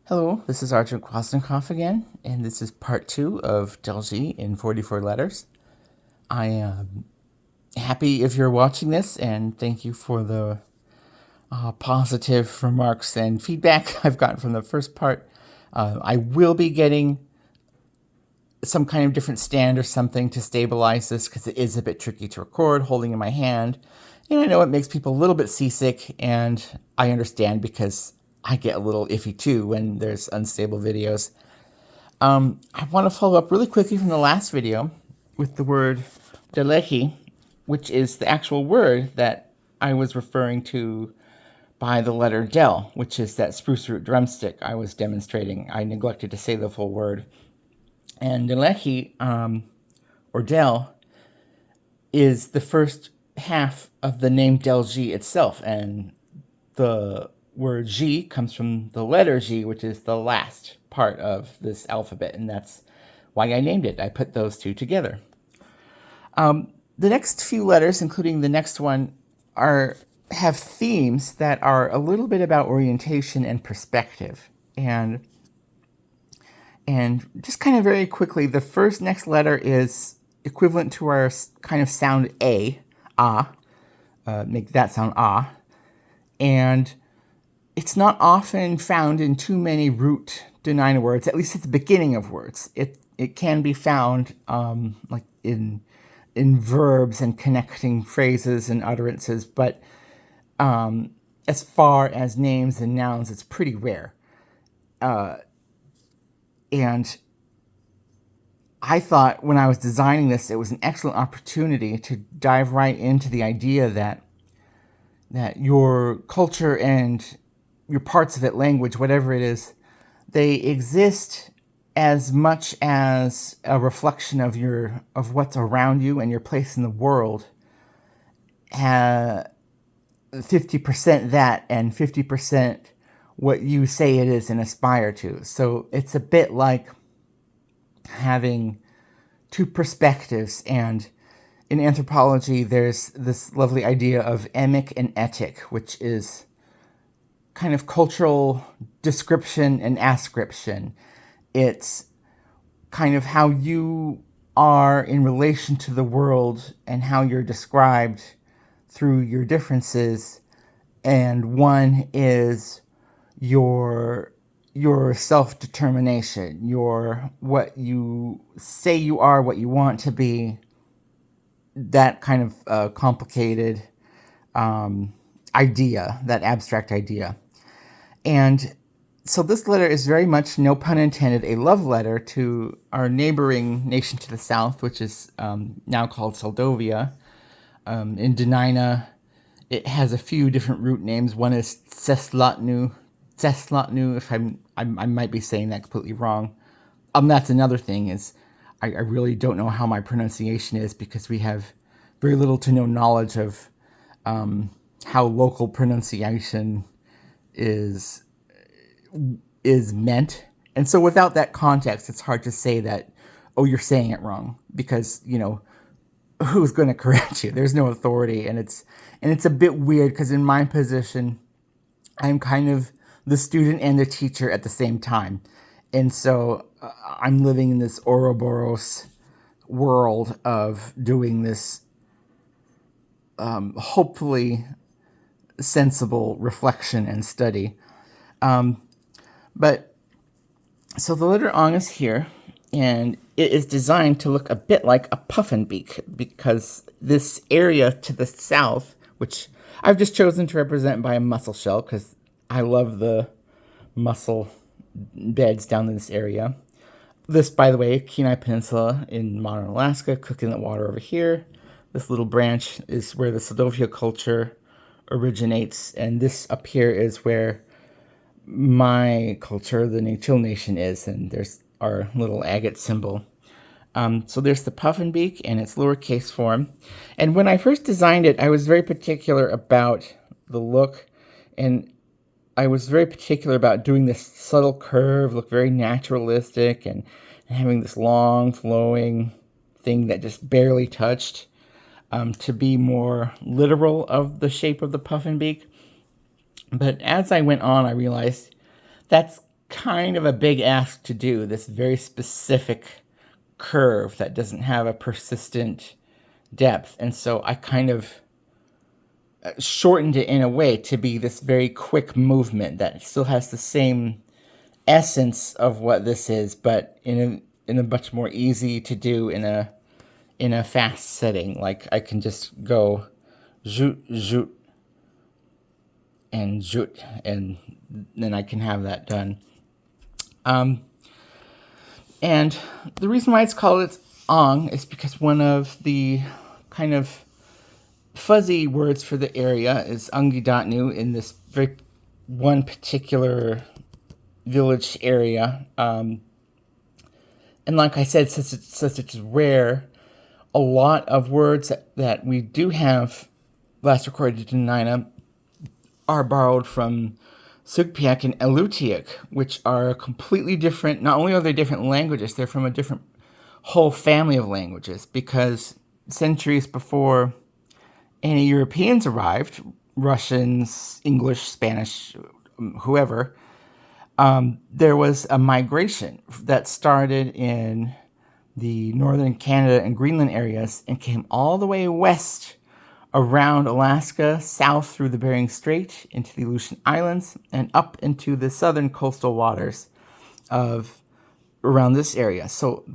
Hello, this is Arjun Kwasnikov again, and this is part 2 of Delzhi in 44 letters. I am happy if you're watching this, and thank you for the positive remarks and feedback I've gotten from the first part. I will be getting some kind of different stand or something to stabilize this because it is a bit tricky to record holding in my hand. And I know it makes people a little bit seasick, and I understand because I get a little iffy too when there's unstable videos. I want to follow up really quickly from the last video with the word Delzhi, which is the actual word that I was referring to by the letter Del, which is that spruce root drumstick I was demonstrating. I neglected to say the full word. And Delzhi, or Del, is the first half of the name Delzhi itself, and the word G comes from the letter G, which is the last part of this alphabet, and that's why I named it. I put those two together. The next few letters, including the next one, have themes that are a little bit about orientation and perspective. And just kind of very quickly, the next letter is equivalent to our kind of sound A, ah, make that sound ah, and it's not often found in too many root Dena'ina words, at least at the beginning of words. It can be found like in verbs and connecting phrases and utterances, but as far as names and nouns, it's pretty rare. And I thought when I was designing this, it was an excellent opportunity to dive right into the idea that your culture and your parts of it, language, whatever it is, they exist as much as a reflection of what's around you and your place in the world. 50% that and 50% what you say it is and aspire to. So it's a bit like having two perspectives, and in anthropology there's this lovely idea of emic and etic, which is kind of cultural description and ascription. It's kind of how you are in relation to the world and how you're described through your differences, and one is your self-determination, what you say you are, what you want to be, that kind of complicated idea, that abstract idea. And so this letter is very much, no pun intended, a love letter to our neighboring nation to the south, which is now called Moldova. In Dena'ina, it has a few different root names. One is Ceslotnu, if I might be saying that completely wrong. That's another thing, is I really don't know how my pronunciation is, because we have very little to no knowledge of how local pronunciation is meant. And so without that context, it's hard to say that, oh, you're saying it wrong, because, who's going to correct you? There's no authority. And it's a bit weird, because in my position, I'm kind of the student and the teacher at the same time. And so I'm living in this Ouroboros world of doing this hopefully sensible reflection and study. But so the letter ong is here, and it is designed to look a bit like a puffin beak, because this area to the south, which I've just chosen to represent by a mussel shell, because I love the mussel beds down in this area. This, by the way, Kenai Peninsula in modern Alaska, Cook Inlet water over here. This little branch is where the Moldova culture originates, and this up here is where my culture, the Nichił Nation, is, and there's our little agate symbol. So there's the puffin beak and its lowercase form. And when I first designed it, I was very particular about the look, and I was very particular about doing this subtle curve, look very naturalistic, and having this long flowing thing that just barely touched, to be more literal of the shape of the puffin beak. But as I went on, I realized that's kind of a big ask to do, this very specific curve that doesn't have a persistent depth. And so I kind of shortened it in a way to be this very quick movement that still has the same essence of what this is, but in a much more easy to do in a fast setting. Like I can just go zoot zoot and zoot, and then I can have that done. And the reason why it's called it Ong is because one of the kind of fuzzy words for the area is Angidatnu in this very one particular village area. And like I said, since it's rare, a lot of words that we do have last recorded in Dena'ina are borrowed from Sugpiaq and Alutiiq, which are completely different. Not only are they different languages, they're from a different whole family of languages, because centuries before any Europeans arrived, Russians, English, Spanish, whoever, there was a migration that started in the northern Canada and Greenland areas and came all the way west around Alaska, south through the Bering Strait into the Aleutian Islands, and up into the southern coastal waters of around this area. So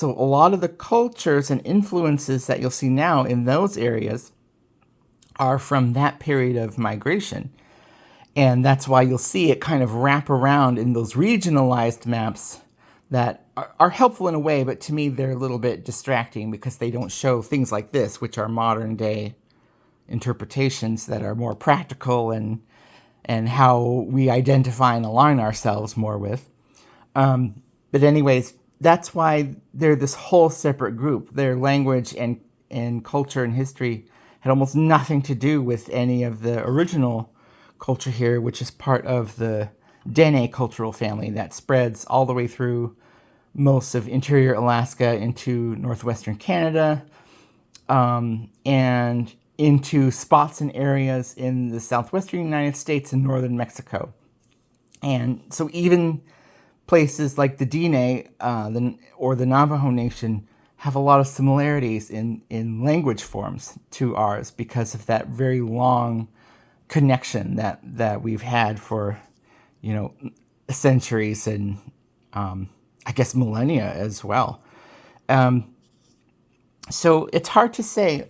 a lot of the cultures and influences that you'll see now in those areas are from that period of migration. And that's why you'll see it kind of wrap around in those regionalized maps that are helpful in a way, but to me they're a little bit distracting because they don't show things like this, which are modern day interpretations that are more practical and how we identify and align ourselves more with. But anyways, that's why they're this whole separate group. Their language and culture and history had almost nothing to do with any of the original culture here, which is part of the Dene cultural family that spreads all the way through most of interior Alaska into northwestern Canada, and into spots and areas in the southwestern United States and northern Mexico. And so even places like the Dene or the Navajo Nation have a lot of similarities in language forms to ours because of that very long connection that we've had for, centuries and I guess millennia as well. So it's hard to say.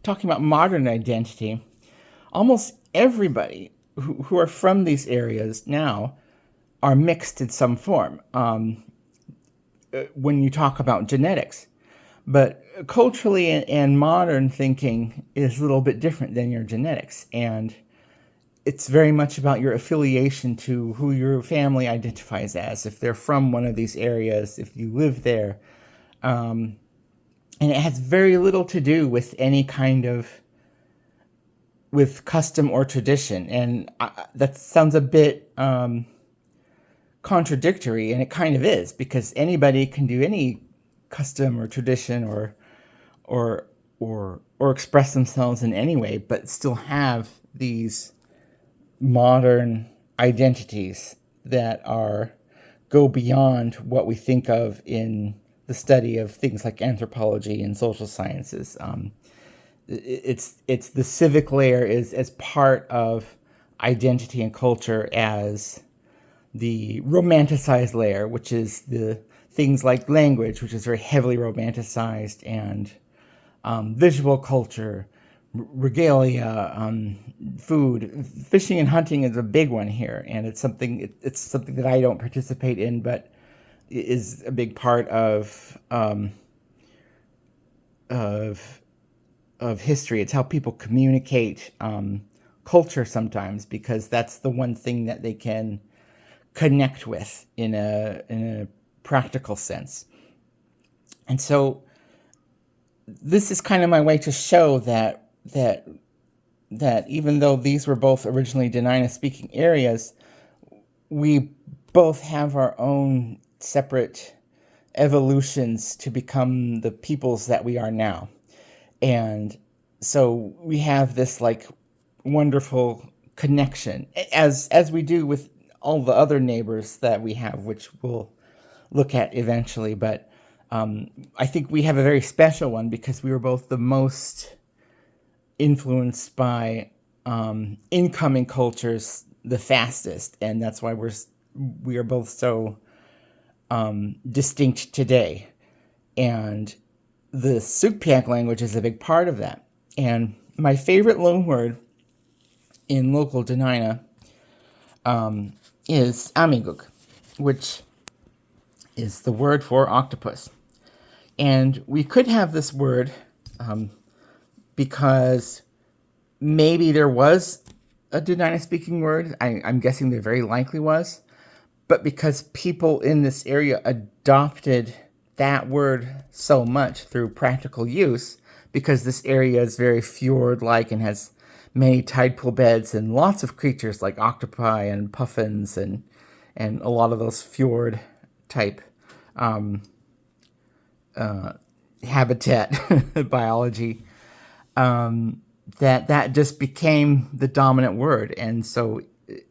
Talking about modern identity, almost everybody who are from these areas now are mixed in some form when you talk about genetics. But culturally and modern thinking is a little bit different than your genetics. And it's very much about your affiliation to who your family identifies as, if they're from one of these areas, if you live there. And it has very little to do with any kind of with custom or tradition. And that sounds a bit contradictory, and it kind of is, because anybody can do any custom or tradition or express themselves in any way, but still have these modern identities that go beyond what we think of in the study of things like anthropology and social sciences. It's the civic layer is as part of identity and culture as the romanticized layer, which is the things like language, which is very heavily romanticized, and visual culture, regalia, food. Fishing and hunting is a big one here, and it's something that I don't participate in, but is a big part of history. It's how people communicate culture sometimes, because that's the one thing that they can connect with in a practical sense. And so this is kind of my way to show that even though these were both originally Dena'ina speaking areas, we both have our own separate evolutions to become the peoples that we are now. And so we have this like wonderful connection, as we do with all the other neighbors that we have, which we'll look at eventually. But I think we have a very special one because we were both the most influenced by incoming cultures the fastest, and that's why we are both so distinct today. And the Sugpiaq language is a big part of that. And my favorite loanword in local Dena'ina is amiguk, which is the word for octopus. And we could have this word because maybe there was a Dena'ina speaking word. I'm guessing there very likely was. But because people in this area adopted that word so much through practical use, because this area is very fjord-like and has many tide pool beds and lots of creatures like octopi and puffins and a lot of those fjord type habitat biology, that just became the dominant word. And so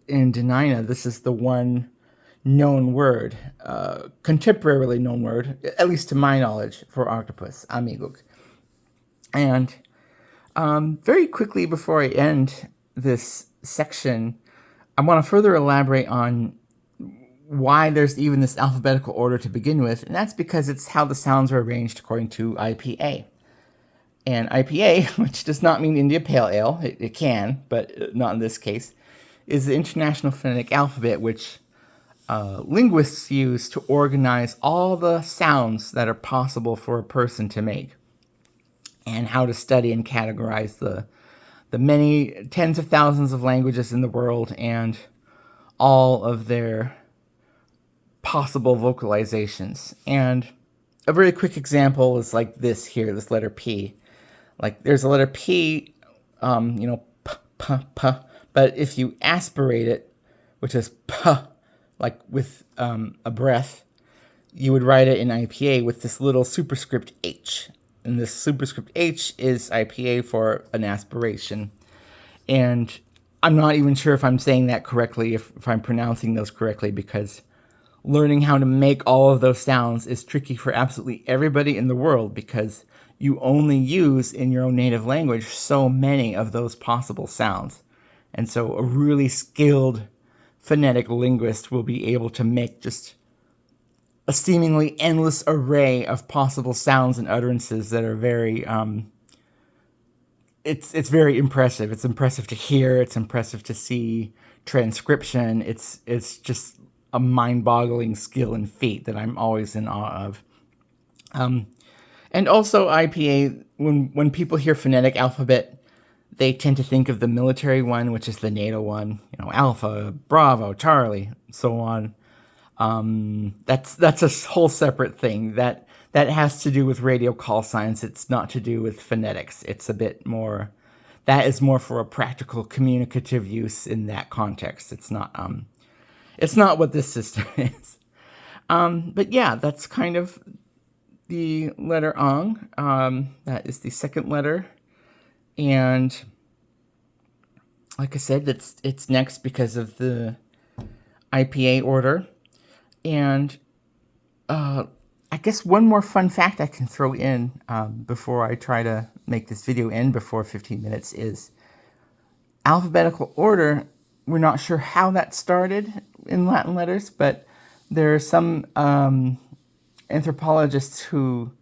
in Dena'ina, this is the one known word, contemporarily known word, at least to my knowledge, for octopus, amiguk. And very quickly before I end this section, I want to further elaborate on why there's even this alphabetical order to begin with, and that's because it's how the sounds are arranged according to IPA. And IPA, which does not mean India Pale Ale, it can, but not in this case, is the International Phonetic Alphabet, which linguists use to organize all the sounds that are possible for a person to make, and how to study and categorize the many tens of thousands of languages in the world and all of their possible vocalizations. And a very quick example is like this here, this letter P. Like there's a letter P, p, p, p, but if you aspirate it, which is p, like with a breath, you would write it in IPA with this little superscript H. And this superscript H is IPA for an aspiration. And I'm not even sure if I'm saying that correctly, if I'm pronouncing those correctly, because learning how to make all of those sounds is tricky for absolutely everybody in the world, because you only use in your own native language so many of those possible sounds. And so a really skilled phonetic linguist will be able to make just a seemingly endless array of possible sounds and utterances that are very, it's very impressive. It's impressive to hear. It's impressive to see transcription. It's just a mind-boggling skill and feat that I'm always in awe of. And also IPA, when people hear phonetic alphabet, they tend to think of the military one, which is the NATO one, Alpha, Bravo, Charlie, so on. That's a whole separate thing that has to do with radio call signs. It's not to do with phonetics. It's a bit more, that is more for a practical communicative use in that context. It's not what this system is. But yeah, that's kind of the letter ang. That is the second letter. And like I said, it's next because of the IPA order. And I guess one more fun fact I can throw in before I try to make this video end before 15 minutes is alphabetical order. We're not sure how that started in Latin letters, but there are some anthropologists who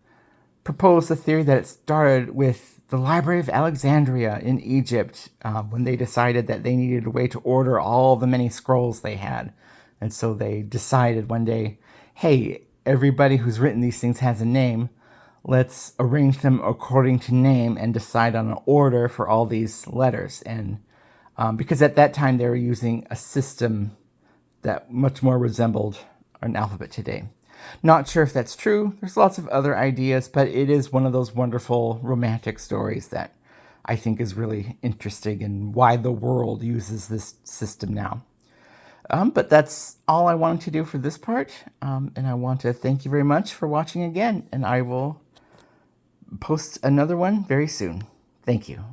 propose the theory that it started with the Library of Alexandria in Egypt when they decided that they needed a way to order all the many scrolls they had. And so they decided one day, hey, everybody who's written these things has a name. Let's arrange them according to name and decide on an order for all these letters. And because at that time they were using a system that much more resembled an alphabet today. Not sure if that's true. There's lots of other ideas, but it is one of those wonderful romantic stories that I think is really interesting and why the world uses this system now. But that's all I wanted to do for this part. And I want to thank you very much for watching again. And I will post another one very soon. Thank you.